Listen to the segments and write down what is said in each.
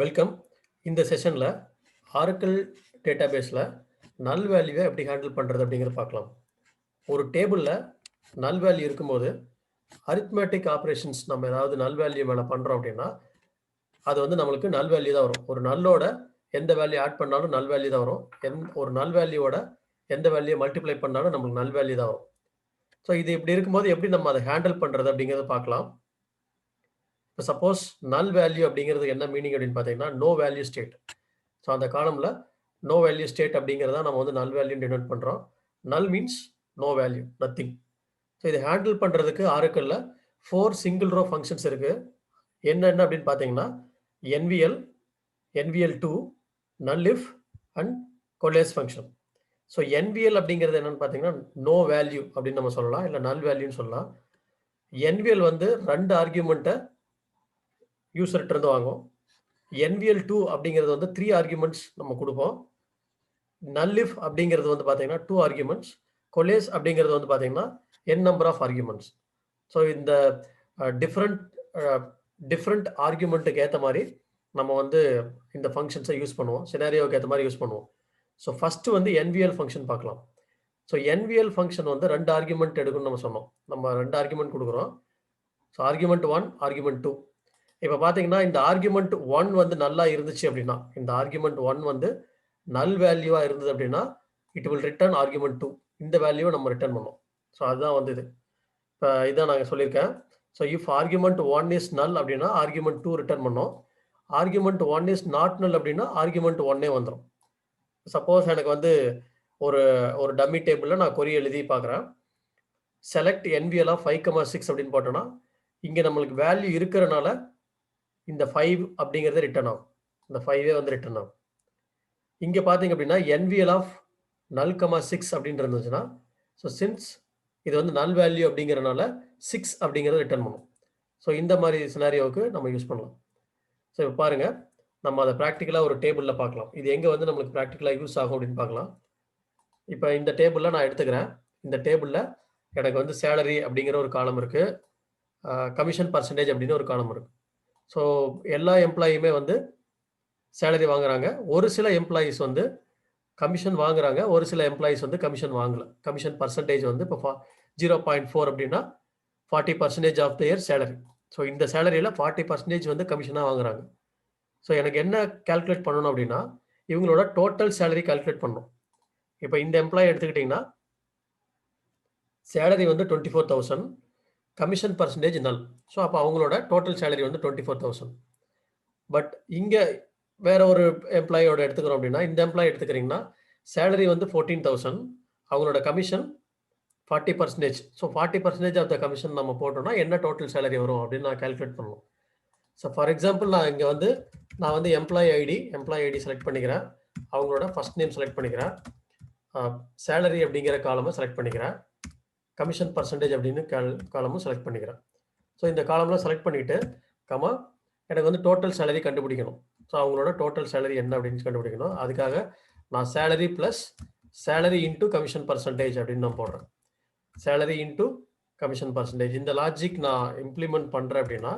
Welcome. இந்த செஷனில் Oracle டேட்டாபேஸில் நல் வேல்யூவை எப்படி ஹேண்டில் பண்ணுறது அப்படிங்கிறத பார்க்கலாம். ஒரு டேபிளில் நல் வேல்யூ இருக்கும்போது அரித்மேட்டிக் ஆப்ரேஷன்ஸ் நம்ம ஏதாவது நல் வேல்யூ மேலே பண்ணுறோம் அப்படின்னா அது வந்து நம்மளுக்கு நல் வேல்யூ தான் வரும். ஒரு நல்லோட எந்த வேல்யூ ஆட் பண்ணாலும் நல் வேல்யூ தான் வரும். ஒரு நல் வேல்யூவோட எந்த வேல்யூ மல்டிப்ளை பண்ணாலும் நம்மளுக்கு நல் வேல்யூ தான் வரும். ஸோ இது இப்படி இருக்கும்போது எப்படி நம்ம அதை ஹேண்டில் பண்ணுறது அப்படிங்கிறத பார்க்கலாம். இப்போ சப்போஸ் நல் வேல்யூ அப்படிங்கிறது என்ன மீனிங் அப்படின்னு பார்த்தீங்கன்னா நோ வேல்யூ ஸ்டேட். ஸோ அந்த காலமில் நோ வேல்யூ ஸ்டேட் அப்படிங்கிறத நம்ம வந்து நல் வேல்யூ டினோட் பண்ணுறோம். Null means no value, nothing. So இதை ஹேண்டில் பண்ணுறதுக்கு ஆரக்கிளில் 4 சிங்கிள் ரோ ஃபங்க்ஷன்ஸ் இருக்குது. என்னென்ன அப்படின்னு பார்த்தீங்கன்னா NVL, NVL2, nullif and coalesce function. So NVL அப்படிங்கிறது என்னென்னு பார்த்தீங்கன்னா நோ வேல்யூ அப்படின்னு நம்ம சொல்லலாம், இல்லை நல் வேல்யூன்னு சொல்லலாம். NVL வந்து 2 ஆர்கியூமெண்ட்டை யூசர்கிட்ட இருந்து வாங்கும். NVL2 அப்படிங்கிறது வந்து 3 ஆர்குமெண்ட்ஸ் நம்ம கொடுப்போம். நல்லிஃப் அப்படிங்கிறது வந்து பார்த்தீங்கன்னா 2 ஆர்குமெண்ட்ஸ். கொலேஸ் அப்படிங்கிறது வந்து பார்த்தீங்கன்னா n number of arguments. So இந்த டிஃப்ரெண்ட் ஆர்குமெண்ட்டுக்கு ஏற்ற மாதிரி நம்ம வந்து இந்த ஃபங்க்ஷன்ஸை யூஸ் பண்ணுவோம். சினாரியோவுக்கு ஏற்ற மாதிரி யூஸ் பண்ணுவோம். ஸோ ஃபஸ்ட்டு வந்து NVL ஃபங்க்ஷன் பார்க்கலாம். ஸோ NVL ஃபங்க்ஷன் வந்து 2 ஆர்குமெண்ட் எடுக்கணும்னு நம்ம சொன்னோம். நம்ம 2 ஆர்குமெண்ட் கொடுக்குறோம். So argument 1, argument 2. இப்போ பார்த்தீங்கன்னா இந்த ஆர்குமெண்ட் 1 வந்து நல்லா இருந்துச்சு அப்படின்னா, இந்த ஆர்குமெண்ட் 1 வந்து நல் வேல்யூவாக இருந்தது அப்படின்னா இட் வில் ரிட்டர்ன் ஆர்குமெண்ட் 2. இந்த வேல்யூவை நம்ம ரிட்டர்ன் பண்ணோம். ஸோ அதுதான் வந்து இது. இப்போ இதான் நாங்கள் சொல்லியிருக்கேன். ஸோ இஃப் ஆர்குமெண்ட் 1 இஸ் நல் அப்படின்னா ஆர்குமெண்ட் 2 ரிட்டர்ன் பண்ணோம். ஆர்குமெண்ட் 1 இஸ் நாட் நல் அப்படின்னா ஆர்குமெண்ட் 1 வந்துடும். சப்போஸ் எனக்கு வந்து ஒரு ஒரு டம்மி டேபிளில் நான் கொரி எழுதி பார்க்குறேன். செலக்ட் NVL ஆஃப் 5,6 அப்படின்னு போட்டோன்னா இங்கே நம்மளுக்கு வேல்யூ இருக்கிறனால இந்த 5 அப்படிங்கிறது ரிட்டர்ன் ஆகும். இந்த 5 வந்து ரிட்டர்ன் ஆகும். இங்கே பார்த்தீங்க அப்படின்னா NVL ஆஃப் நல் 6 அப்படின்னு இருந்துச்சுன்னா, ஸோ சின்ஸ் இது வந்து நல் வேல்யூ அப்படிங்கிறனால 6 அப்படிங்கிறத ரிட்டர்ன் பண்ணும். ஸோ இந்த மாதிரி சினாரியோவுக்கு நம்ம யூஸ் பண்ணலாம். ஸோ இப்போ பாருங்கள், நம்ம அதை ப்ராக்டிக்கலாக ஒரு டேபிளில் பார்க்கலாம். இது எங்கே வந்து நம்மளுக்கு ப்ராக்டிக்கலாக யூஸ் ஆகும் அப்படின்னு பார்க்கலாம். இப்போ இந்த டேபிளில் நான் எடுத்துக்கிறேன். இந்த டேபிளில் எனக்கு வந்து சேலரி அப்படிங்கிற ஒரு காலம் இருக்குது, கமிஷன் பர்சன்டேஜ் அப்படின்னு ஒரு காலம் இருக்குது. ஸோ எல்லா எம்ப்ளாயுமே வந்து சேலரி வாங்குறாங்க. ஒரு சில எம்ப்ளாயீஸ் வந்து கமிஷன் வாங்குறாங்க, ஒரு சில எம்ப்ளாயீஸ் வந்து கமிஷன் வாங்கல. கமிஷன் பர்சன்டேஜ் வந்து இப்போ 0.4 அப்படின்னா 40% of the year salary. So இந்த சேலரியில் 40% வந்து கமிஷனாக வாங்குறாங்க. ஸோ எனக்கு என்ன கால்குலேட் பண்ணணும் அப்படின்னா இவங்களோட டோட்டல் சேலரி கால்குலேட் பண்ணணும். இப்போ இந்த எம்ப்ளாயி எடுத்துக்கிட்டிங்கன்னா சேலரி வந்து 24,000, கமிஷன் பர்சன்டேஜ் நல். ஸோ அப்போ அவங்களோட டோட்டல் சேலரி வந்து 24,000. பட் இங்கே வேற ஒரு எம்ப்ளாயோட எடுத்துக்கிறோம் அப்படின்னா, இந்த எம்ப்ளாயி எடுத்துக்கிறீங்கன்னா சேலரி வந்து 14,000, அவங்களோட commission 40%. So 40% of the commission நம்ம போட்டோம்னா என்ன டோட்டல் சேலரி வரும் அப்படின்னு நான் கால்குலேட் பண்ணணும். ஸோ ஃபார் எக்ஸாம்பிள் நான் இங்கே வந்து எம்ப்ளாயி ஐடி செலக்ட் பண்ணிக்கிறேன். அவங்களோட ஃபர்ஸ்ட் நேம் செலக்ட் பண்ணிக்கிறேன். சேலரி அப்படிங்கிற காலமை செலக்ட் பண்ணிக்கிறேன். கமிஷன் பர்சன்டேஜ் அப்படின்னு காலமும் செலக்ட் பண்ணிக்கிறேன். ஸோ இந்த காலம்லாம் செலக்ட் பண்ணிவிட்டு எனக்கு வந்து டோட்டல் சேலரி கண்டுபிடிக்கணும். ஸோ அவங்களோட டோட்டல் சேலரி என்ன அப்படின்னு கண்டுபிடிக்கணும். அதுக்காக நான் salary plus salary into commission percentage அப்படின்னு நான் போடுறேன். Salary into commission percentage. இந்த லாஜிக் நான் இம்ப்ளிமெண்ட் பண்ணுறேன் அப்படின்னா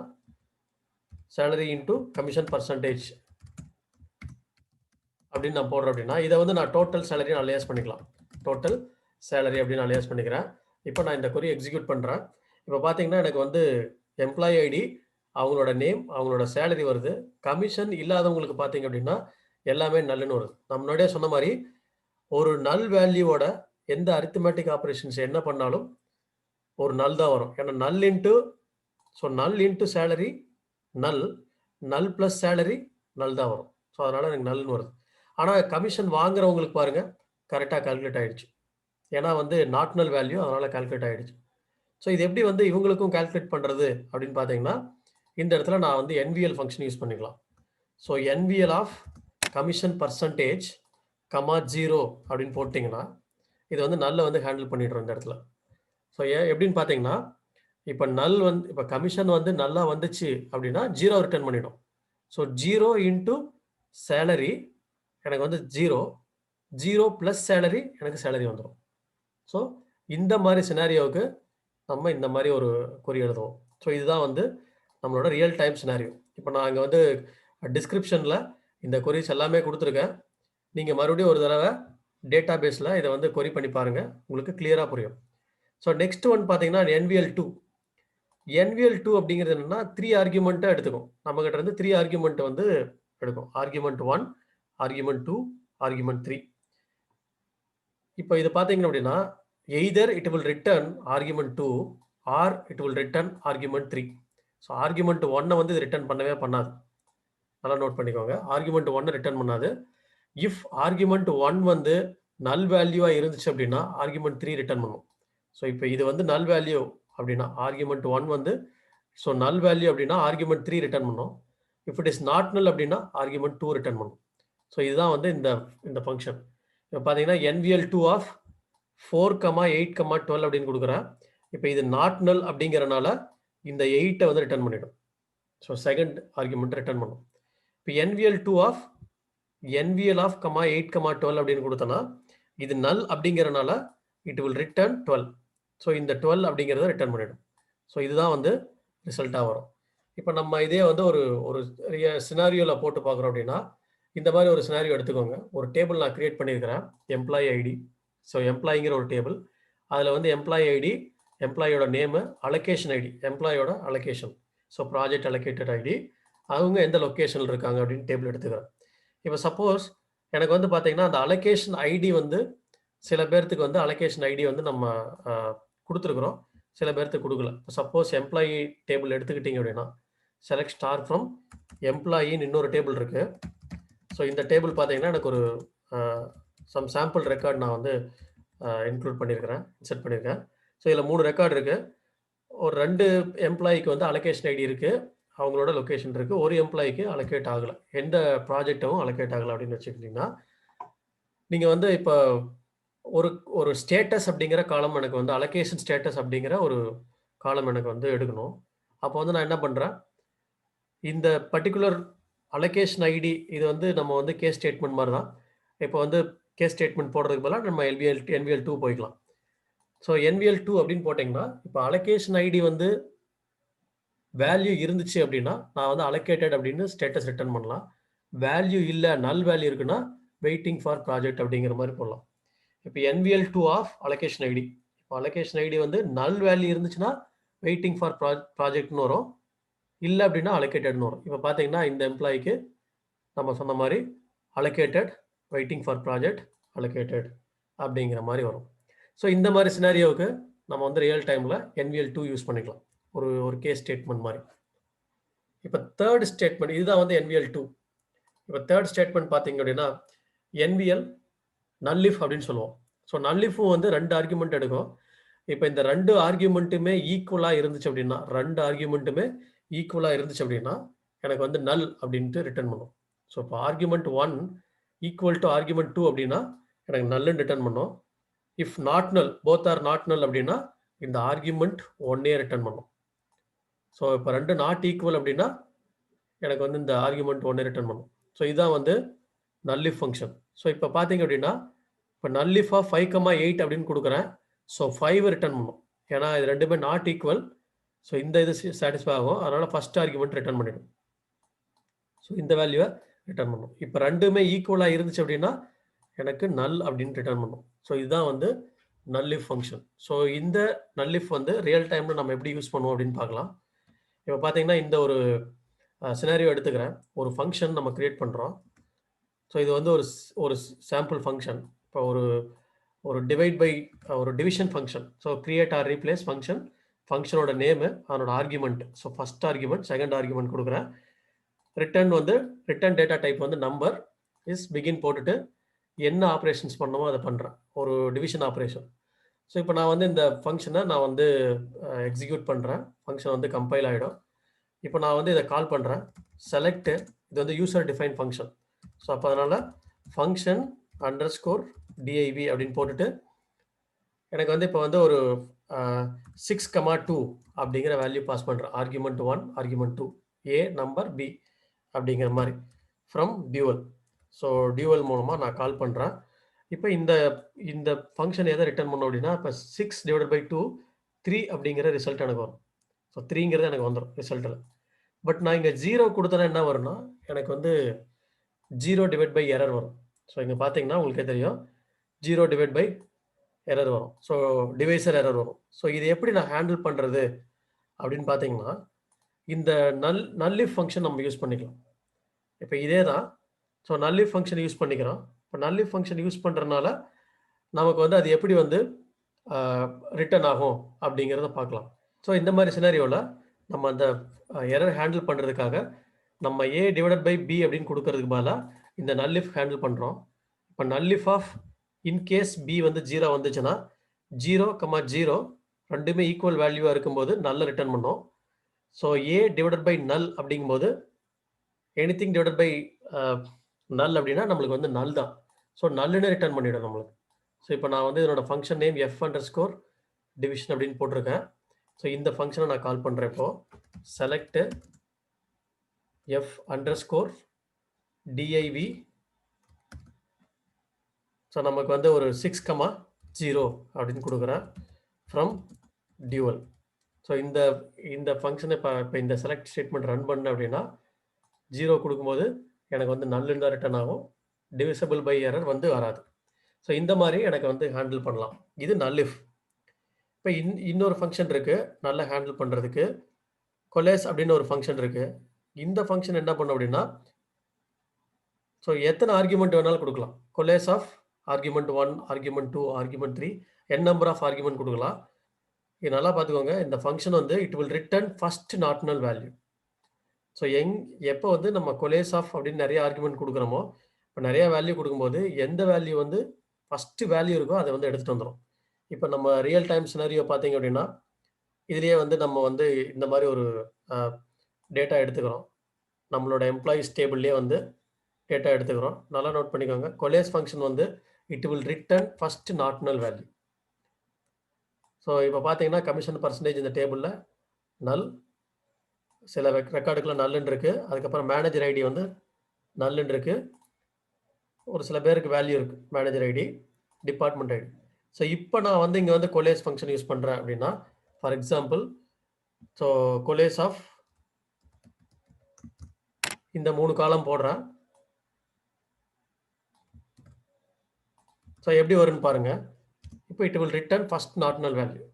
சேலரி இன்ட்டு கமிஷன் பர்சன்டேஜ் அப்படின்னு நான் போடுறேன் அப்படின்னா இதை வந்து நான் டோட்டல் சேலரி நான் லேஸ் பண்ணிக்கலாம். டோட்டல் சேலரி அப்படின்னு நான் லேஸ் பண்ணிக்கிறேன். இப்போ நான் இந்த கொரி எக்ஸிக்யூட் பண்ணுறேன். இப்போ பார்த்தீங்கன்னா எனக்கு வந்து எம்ப்ளாயி ஐடி, அவங்களோட நேம், அவங்களோட சேலரி வருது. கமிஷன் இல்லாதவங்களுக்கு பார்த்தீங்க அப்படின்னா எல்லாமே நல்லுன்னு வருது. நான் முன்னாடியே சொன்ன மாதிரி ஒரு நல் வேல்யூவோட எந்த அரித்மெட்டிக் ஆப்ரேஷன்ஸ் என்ன பண்ணாலும் ஒரு நல் தான் வரும். ஏன்னா நல் இன்ட்டு சேலரி நல் ப்ளஸ் சேலரி நல் தான் வரும். ஸோ அதனால் எனக்கு நல்லுன்னு வருது. ஆனால் கமிஷன் வாங்குறவங்களுக்கு பாருங்கள் கரெக்டாக கால்குலேட் ஆகிடுச்சு. ஏன்னா வந்து நாட் நல் வேல்யூ, அதனால் கால்குலேட் ஆகிடுச்சு. ஸோ இது எப்படி வந்து இவங்களுக்கும் கால்குலேட் பண்ணுறது அப்படின்னு பார்த்தீங்கன்னா இந்த இடத்துல நான் வந்து NVL ஃபங்க்ஷன் யூஸ் பண்ணிக்கலாம். So NVL of commission percentage 0 அப்படின்னு போட்டிங்கன்னா இது வந்து நல்ல வந்து ஹேண்டில் பண்ணிடுறோம் இந்த இடத்துல. ஸோ எப்படின்னு பார்த்தீங்கன்னா இப்போ கமிஷன் வந்து நல்லா வந்துச்சு அப்படின்னா 0 ரிட்டர்ன் பண்ணிடும். ஸோ 0 இன்ட்டு சேலரி எனக்கு வந்து 0 ப்ளஸ் சேலரி எனக்கு சேலரி வந்துடும். ஸோ இந்த மாதிரி சினாரியோவுக்கு நம்ம இந்த மாதிரி ஒரு கொரி எழுதுவோம். ஸோ இதுதான் வந்து நம்மளோட ரியல் டைம் சினாரியோ. இப்போ நான் இங்கே வந்து டிஸ்கிரிப்ஷனில் இந்த கொரிஸ் எல்லாமே கொடுத்துருக்கேன். நீங்கள் மறுபடியும் ஒரு தடவை டேட்டா பேஸில் இதை வந்து கொரி பண்ணி பாருங்கள், உங்களுக்கு கிளியராக புரியும். ஸோ நெக்ஸ்ட் ஒன் பார்த்தீங்கன்னா NVL2. NVL2 அப்படிங்கிறது என்னன்னா 3 ஆர்குமெண்ட்டாக எடுத்துக்கும். நம்மகிட்ட இருந்து 3 ஆர்குமெண்ட் வந்து எடுக்கும். Argument 1, argument 2, argument 3. இப்போ இது பார்த்தீங்க அப்படின்னா either it will return argument 2 R it will return argument 3. So argument 1 வந்து இது ரிட்டர்ன் பண்ணவே பண்ணாது. நல்லா நோட் பண்ணிக்கோங்க. ஆர்குமெண்ட் 1 ரிட்டர்ன் பண்ணாது. இஃப் ஆர்குமெண்ட் 1 வந்து நல் வேல்யூவா இருந்துச்சு அப்படின்னா ஆர்குமெண்ட் 3 ரிட்டர்ன் பண்ணும். ஸோ இப்போ இது வந்து நல் வேல்யூ அப்படின்னா ஆர்குமெண்ட் 1 வந்து ஸோ நல் வேல்யூ அப்படின்னா ஆர்குமெண்ட் 3 ரிட்டர்ன் பண்ணும். இஃப் இட் இஸ் நாட் நல் அப்படின்னா ஆர்குமெண்ட் 2 ரிட்டர்ன் பண்ணும். ஸோ இதுதான் வந்து இந்த ஃபங்க்ஷன். இப்போ பார்த்தீங்கன்னா NVL2 ஆஃப் 4,8,12 அப்படின்னு கொடுக்குறேன். இப்போ இது நாட் நல் அப்படிங்கிறனால இந்த 8 வந்து ரிட்டர்ன் பண்ணிடும். ஸோ செகண்ட் ஆர்குமெண்ட் ரிட்டர்ன் பண்ணும். இப்போ NVL2 ஆஃப் 8,12 அப்படின்னு கொடுத்தனா இது நல் அப்படிங்கிறனால இட் வில் ரிட்டர்ன் 12. ஸோ இந்த 12 அப்படிங்கிறத ரிட்டர்ன் பண்ணிடும். ஸோ இதுதான் வந்து ரிசல்ட்டாக வரும். இப்போ நம்ம இதே வந்து ஒரு சினாரியோவில் போட்டு பார்க்குறோம் அப்படின்னா இந்த மாதிரி ஒரு சினாரியோ எடுத்துக்கோங்க. ஒரு டேபிள் நான் கிரியேட் பண்ணியிருக்கிறேன், எம்ப்ளாயி ஐடி. ஸோ எம்ப்ளாயிங்கிற ஒரு டேபிள், அதில் வந்து எம்ப்ளாயி ஐடி, எம்ப்ளாயோட நேமு, அலோகேஷன் ஐடி, எம்ப்ளாயோட allocation, so project allocated ID, அவங்க எந்த லொக்கேஷனில் இருக்காங்க அப்படின்னு டேபிள் எடுத்துக்கிறேன். இப்போ சப்போஸ் எனக்கு வந்து பார்த்தீங்கன்னா அந்த அலோகேஷன் ஐடி வந்து சில பேர்த்துக்கு வந்து அலோகேஷன் ஐடி வந்து நம்ம கொடுத்துருக்குறோம், சில பேர்த்துக்கு கொடுக்கல. சப்போஸ் எம்ப்ளாயி டேபிள் எடுத்துக்கிட்டீங்க அப்படின்னா செலக்ட் ஸ்டார் ஃப்ரம் எம்ப்ளாயின்னு இன்னொரு டேபிள் இருக்குது. ஸோ இந்த டேபிள் பார்த்தீங்கன்னா எனக்கு ஒரு சம் சாம்பிள் ரெக்கார்ட் நான் வந்து இன்க்ளூட் பண்ணியிருக்கிறேன், இன்செர்ட் பண்ணியிருக்கேன். ஸோ இதில் 3 ரெக்கார்டு இருக்குது. ஒரு 2 எம்ப்ளாயிக்கு வந்து அலோகேஷன் ஐடி இருக்குது, அவங்களோட லொக்கேஷன் இருக்குது. ஒரு எம்ப்ளாயிக்கு அலோகேட் ஆகலை, எந்த ப்ராஜெக்டும் அலோகேட் ஆகலை அப்படின்னு வச்சுக்கிட்டிங்கன்னா நீங்கள் வந்து இப்போ ஒரு ஸ்டேட்டஸ் அப்படிங்கிற காலம் எனக்கு வந்து அலோகேஷன் ஸ்டேட்டஸ் அப்படிங்கிற ஒரு காலம் எனக்கு வந்து எடுக்கணும். அப்போ வந்து நான் என்ன பண்ணுறேன், இந்த பர்டிகுலர் அலோகேஷன் ஐடி இது வந்து நம்ம வந்து கேஸ் ஸ்டேட்மெண்ட் மாதிரி தான். இப்போ வந்து கேஸ் ஸ்டேட்மெண்ட் போடுறதுக்கு பதிலாக நம்ம NVL2 போய்க்கலாம். ஸோ NVL2 அப்படின்னு போட்டிங்கன்னா இப்போ அலோகேஷன் ஐடி வந்து வேல்யூ இருந்துச்சு அப்படின்னா நான் வந்து அலோகேட்டட் அப்படின்னு ஸ்டேட்டஸ் ரிட்டர்ன் பண்ணலாம். வேல்யூ இல்லை, நல் வேல்யூ இருக்குன்னா வெயிட்டிங் ஃபார் ப்ராஜெக்ட் அப்படிங்கிற மாதிரி போடலாம். இப்போ NVL2 ஆஃப் அலோகேஷன் ஐடி, இப்போ அலோகேஷன் ஐடி வந்து நல் வேல்யூ இருந்துச்சுன்னா வெயிட்டிங் ஃபார் ப்ராஜெக்ட்னு வரும், இல்லை அப்படின்னா அலோகேட்டட்னு வரும். இப்போ பார்த்தீங்கன்னா இந்த எம்ப்ளாய்க்கு நம்ம சொன்ன மாதிரி allocated, waiting for project, allocated அப்படிங்கிற மாதிரி வரும். ஸோ இந்த மாதிரி சினாரியோவுக்கு நம்ம வந்து ரியல் டைமில் NVL2 யூஸ் பண்ணிக்கலாம், ஒரு கேஸ் ஸ்டேட்மெண்ட் மாதிரி. இப்போ தேர்ட் ஸ்டேட்மெண்ட் இதுதான் வந்து NVL2. இப்போ தேர்ட் ஸ்டேட்மெண்ட் பார்த்தீங்க அப்படின்னா NVL நல்லிஃப் அப்படின்னு சொல்லுவோம். ஸோ நல்லிஃபும் வந்து 2 ஆர்குமெண்ட் எடுக்கும். இப்போ இந்த 2 ஆர்குமெண்ட்டுமே ஈக்குவலாக இருந்துச்சு அப்படின்னா, 2 ஆர்குமெண்ட்டுமே ஈக்குவலாக இருந்துச்சு அப்படின்னா எனக்கு வந்து நல் அப்படின்ட்டு ரிட்டர்ன் பண்ணும். ஸோ இப்போ ஆர்குமெண்ட் 1 ஈக்குவல் டு ஆர்குமெண்ட் 2 அப்படின்னா எனக்கு நல்லுன்னு ரிட்டர்ன் பண்ணும். இஃப் நாட் நல், போத் ஆர் நாட் நல் அப்படின்னா இந்த ஆர்குமெண்ட் 1 ரிட்டர்ன் பண்ணும். ஸோ இப்போ 2 நாட் ஈக்குவல் அப்படின்னா எனக்கு வந்து இந்த ஆர்குமெண்ட் 1 ரிட்டர்ன் பண்ணும். ஸோ இதுதான் வந்து நல்லிஃப் ஃபங்க்ஷன். ஸோ இப்போ பார்த்தீங்க அப்படின்னா இப்போ நல்லிஃப் ஆஃப் 5,8 அப்படின்னு கொடுக்குறேன். ஸோ 5 ரிட்டர்ன் பண்ணும், ஏன்னா இது ரெண்டுமே நாட் ஈக்குவல். ஸோ இந்த இது சாட்டிஸ்ஃபை ஆகும், அதனால் ஃபஸ்ட் ஆர்குமெண்ட் ரிட்டர்ன் பண்ணிடும். ஸோ இந்த வேல்யூவை ரிட்டர்ன் பண்ணும். இப்போ ரெண்டுமே ஈக்குவலாக இருந்துச்சு அப்படின்னா எனக்கு நல் அப்படின்னு ரிட்டர்ன் பண்ணும். ஸோ இதுதான் வந்து நல்லிஃப் ஃபங்க்ஷன். ஸோ இந்த நல்லிஃப் வந்து ரியல் டைமில் நம்ம எப்படி யூஸ் பண்ணுவோம் அப்படின்னு பார்க்கலாம். இப்போ பார்த்தீங்கன்னா இந்த ஒரு சினாரியோ எடுத்துக்கிறேன். ஒரு ஃபங்க்ஷன் நம்ம கிரியேட் பண்ணுறோம். ஸோ இது வந்து ஒரு சாம்பிள் ஃபங்க்ஷன். இப்போ ஒரு டிவைட் பை ஒரு division function. So create or replace function, ஃபங்க்ஷனோட நேமு, அதனோட argument. So first argument, second argument கொடுக்குறேன். ரிட்டர்ன் டேட்டா டைப் வந்து நம்பர் இஸ் பிகின் போட்டுட்டு என்ன ஆப்ரேஷன்ஸ் பண்ணமோ அதை பண்ணுறேன், ஒரு டிவிஷன் ஆப்ரேஷன். ஸோ இப்போ நான் வந்து இந்த ஃபங்க்ஷனை நான் வந்து எக்ஸிக்யூட் பண்ணுறேன். ஃபங்க்ஷன் வந்து கம்பைல் ஆகிடும். இப்போ நான் வந்து இதை கால் பண்ணுறேன், செலக்ட், இது வந்து யூசர் டிஃபைன் ஃபங்க்ஷன். ஸோ அப்போ அதனால் ஃபங்க்ஷன் _div அப்படின்னு போட்டுட்டு எனக்கு வந்து இப்போ வந்து ஒரு 6,2 அப்படிங்கிற வேல்யூ பாஸ் பண்ணுறேன். Argument 1, argument 2, A number B அப்படிங்கிற மாதிரி ஃப்ரம் டியூவல். ஸோ டியூவல் மூலமாக நான் கால் பண்ணுறேன். இப்போ இந்த ஃபங்க்ஷன் எதை ரிட்டர்ன் பண்ணோம் அப்படின்னா இப்போ 6/2 3 அப்படிங்கிற ரிசல்ட் எனக்கு வரும். ஸோ 3ங்கிறது எனக்கு வந்துடும் ரிசல்ட்டில். பட் நான் இங்கே 0 கொடுத்தேன்னா என்ன வரும்னா எனக்கு வந்து 0 டிவைட் பை எரர் வரும். ஸோ இங்கே பார்த்தீங்கன்னா உங்களுக்கே தெரியும் 0 டிவைட் பை எரர் வரும். ஸோ டிவைசர் எரர் வரும். ஸோ இது எப்படி நான் ஹேண்டில் பண்ணுறது அப்படின்னு பார்த்தீங்கன்னா இந்த நல்லிஃப் ஃபங்க்ஷன் நம்ம யூஸ் பண்ணிக்கலாம். இப்போ இதே தான். ஸோ நல்லிஃப் ஃபங்க்ஷன் யூஸ் பண்ணிக்கிறோம். இப்போ நல்லிஃப் ஃபங்க்ஷன் யூஸ் பண்ணுறதுனால நமக்கு வந்து அது எப்படி வந்து ரிட்டர்ன் ஆகும் அப்படிங்கிறத பார்க்கலாம். ஸோ இந்த மாதிரி சினாரியோவில் நம்ம அந்த எரர் ஹேண்டில் பண்ணுறதுக்காக நம்ம ஏ டிவைடட் பை பி அப்படின்னு கொடுக்கறதுக்கு பதிலாக இந்த நல்லிஃப் ஹேண்டில் பண்ணுறோம். இப்போ நல்லிஃப் ஆஃப் இன்கேஸ் பி வந்து 0 வந்துச்சுன்னா 0,0 ரெண்டுமே ஈக்குவல் வேல்யூவாக இருக்கும்போது நல்ல ரிட்டர்ன் பண்ணோம். ஸோ ஏ டிவைடட் பை நல் அப்படிங்கும்போது எனிதிங் டிவைடட் பை நல் அப்படின்னா நம்மளுக்கு வந்து நல் தான். ஸோ நல்லுன்னு ரிட்டர்ன் பண்ணிவிடும் நம்மளுக்கு. ஸோ இப்போ நான் வந்து இதனோட function name F under score division அப்படின்னு போட்டிருக்கேன். ஸோ இந்த ஃபங்க்ஷனை நான் கால் பண்ணுறேன். இப்போ select F under score DIV. So நமக்கு வந்து ஒரு 6,0 அப்படின்னு கொடுக்குறேன் ஃப்ரம் டியூவல். ஸோ இந்த ஃபங்க்ஷனை இப்போ இந்த செலக்ட் ஸ்டேட்மெண்ட் ரன் பண்ண அப்படின்னா 0 கொடுக்கும்போது எனக்கு வந்து நல்லுன்னு தான் ரிட்டர்ன் ஆகும். டிவிசபிள் பை எரர் வந்து வராது. ஸோ இந்த மாதிரி எனக்கு வந்து ஹேண்டில் பண்ணலாம். இது நல்லிஃப். இப்போ இன்னொரு ஃபங்க்ஷன் இருக்குது நல்லா ஹேண்டில் பண்ணுறதுக்கு. கொலேஸ் அப்படின்னு ஒரு ஃபங்க்ஷன் இருக்குது. இந்த ஃபங்க்ஷன் என்ன பண்ணும் அப்படின்னா ஸோ எத்தனை ஆர்குமெண்ட் வேணாலும் கொடுக்கலாம். Coalesce of argument 1, argument 2, argument 3 n number of argument கொடுக்கலாம். இது நல்லா பார்த்துக்கோங்க. இந்த ஃபங்க்ஷன் வந்து it will return first normal value. So எப்போ வந்து நம்ம கொலேஸ் ஆஃப் அப்படின்னு நிறைய ஆர்குமெண்ட் கொடுக்குறோமோ இப்போ நிறைய வேல்யூ கொடுக்கும்போது எந்த வேல்யூ வந்து ஃபஸ்ட்டு வேல்யூ இருக்கோ அதை வந்து எடுத்துகிட்டு வந்துடும். இப்போ நம்ம ரியல் டைம் சினாரியோ பார்த்தீங்க அப்படின்னா இதுலேயே வந்து நம்ம வந்து இந்த மாதிரி ஒரு டேட்டா எடுத்துக்கிறோம். நம்மளோட எம்ப்ளாயிஸ் டேபிள்லேயே வந்து டேட்டா எடுத்துக்கிறோம். நல்லா நோட் பண்ணிக்கோங்க. கொலேஸ் ஃபங்க்ஷன் வந்து it will return first normal value. So இப்போ பார்த்தீங்கன்னா கமிஷன் பர்சன்டேஜ் இந்த டேபிளில் நல், சில ரெக்கார்டுக்குள்ள நல்லுன்னு இருக்குது. அதுக்கப்புறம் மேனேஜர் ஐடி வந்து நல்லுன்னு இருக்குது. ஒரு சில பேருக்கு வேல்யூ இருக்குது manager ID, department ID. So இப்போ நான் வந்து இங்கே வந்து கொலேஸ் ஃபங்க்ஷன் யூஸ் பண்ணுறேன் அப்படின்னா ஃபார் எக்ஸாம்பிள் ஸோ கொலேஸ் ஆஃப் இந்த 3 காலம் போடுறேன். ஸோ எப்படி வரும்னு பாருங்கள். இப்போ it will return first normal value.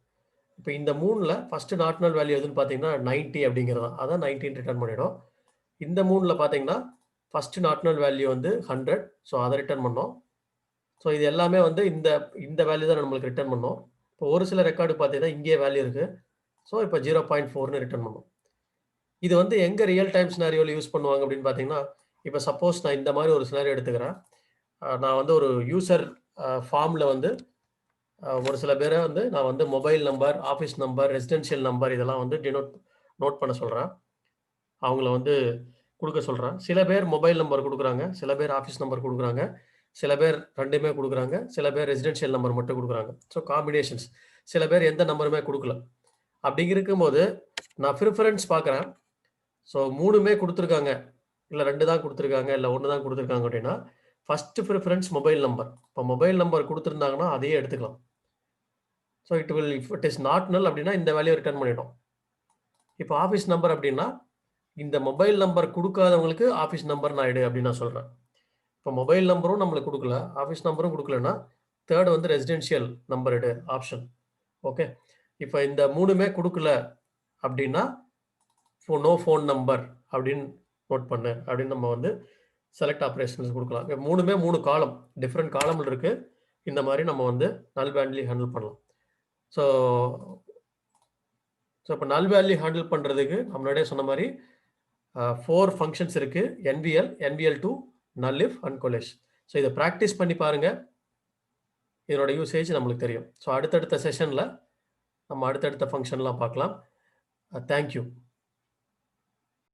இப்போ இந்த 3ல் ஃபர்ஸ்ட் நார்மல் வேல்யூ எதுன்னு பார்த்தீங்கன்னா 90 அப்படிங்கிறது தான். அதான் 19 ரிட்டர்ன் பண்ணிடும். இந்த 3ல் பார்த்தீங்கன்னா ஃபர்ஸ்ட் நார்மல் வேல்யூ வந்து 100. ஸோ அதை ரிட்டர்ன் பண்ணோம். ஸோ இது எல்லாமே வந்து இந்த வேல்யூ தான் நம்மளுக்கு ரிட்டர்ன் பண்ணோம். இப்போ ஒரு சில ரெக்கார்டு பார்த்தீங்கன்னா இங்கே வேல்யூ இருக்குது. ஸோ இப்போ 0.4ன்னு ரிட்டர்ன் பண்ணோம். இது வந்து எங்கே ரியல் டைம் சினாரியோவில் யூஸ் பண்ணுவாங்க அப்படின்னு பார்த்தீங்கன்னா இப்போ சப்போஸ் நான் இந்த மாதிரி ஒரு சினாரியோ எடுத்துக்கிறேன். நான் வந்து ஒரு யூசர் ஃபார்மில் வந்து ஒரு சில பேரை வந்து நான் வந்து mobile number, office number, residential number இதெல்லாம் வந்து நோட் பண்ண சொல்கிறேன். அவங்கள வந்து கொடுக்க சொல்கிறேன். சில பேர் மொபைல் நம்பர் கொடுக்குறாங்க, சில பேர் ஆஃபீஸ் நம்பர் கொடுக்குறாங்க, சில பேர் ரெண்டுமே கொடுக்குறாங்க, சில பேர் ரெசிடென்ஷியல் நம்பர் மட்டும் கொடுக்குறாங்க. So combinations. சில பேர் எந்த நம்பருமே கொடுக்கல. அப்படி இருக்கும்போது நான் ப்ரிஃபரன்ஸ் பார்க்குறேன். ஸோ 3மே கொடுத்துருக்காங்க, இல்லை 2 தான் கொடுத்துருக்காங்க, இல்லை 1 தான் கொடுத்துருக்காங்க அப்படின்னா ஃபஸ்ட்டு ப்ரிஃபரன்ஸ் மொபைல் நம்பர். இப்போ மொபைல் நம்பர் கொடுத்துருந்தாங்கன்னா அதையே எடுத்துக்கலாம். ஸோ இட் இஸ் நாட் நல் அப்படின்னா இந்த வேல்யூ ரிட்டர்ன் பண்ணிடும். இப்போ ஆஃபீஸ் நம்பர் அப்படின்னா இந்த மொபைல் நம்பர் கொடுக்காதவங்களுக்கு ஆஃபீஸ் நம்பர் நான் எடு அப்படின்னு நான் சொல்கிறேன். இப்போ மொபைல் நம்பரும் நம்மளுக்கு கொடுக்கல, ஆஃபீஸ் நம்பரும் கொடுக்கலன்னா தேர்ட் வந்து ரெசிடென்ஷியல் நம்பர் எடு ஆப்ஷன். ஓகே. இப்போ இந்த 3மே கொடுக்கல அப்படின்னா நோ ஃபோன் நம்பர் அப்படின்னு நோட் பண்ணு அப்படின்னு நம்ம வந்து செலக்ட் ஆப்ரேஷன்ஸ் கொடுக்கலாம். 3மே 3 காலம் டிஃப்ரெண்ட் காலமில் இருக்குது. இந்த மாதிரி நம்ம வந்து நல் வேல்யூ ஹேண்டில் பண்ணலாம். ஸோ இப்போ நல் வேல்யூ ஹேண்டில் பண்ணுறதுக்கு நம்மளுடைய சொன்ன மாதிரி 4 ஃபங்க்ஷன்ஸ் இருக்குது. NVL2, nullif and coalesce. So இதை ப்ராக்டிஸ் பண்ணி பாருங்கள். இதனோட யூசேஜ் நம்மளுக்கு தெரியும். ஸோ அடுத்தடுத்த செஷனில் நம்ம அடுத்தடுத்த ஃபங்க்ஷன்லாம் பார்க்கலாம். தேங்க்யூ.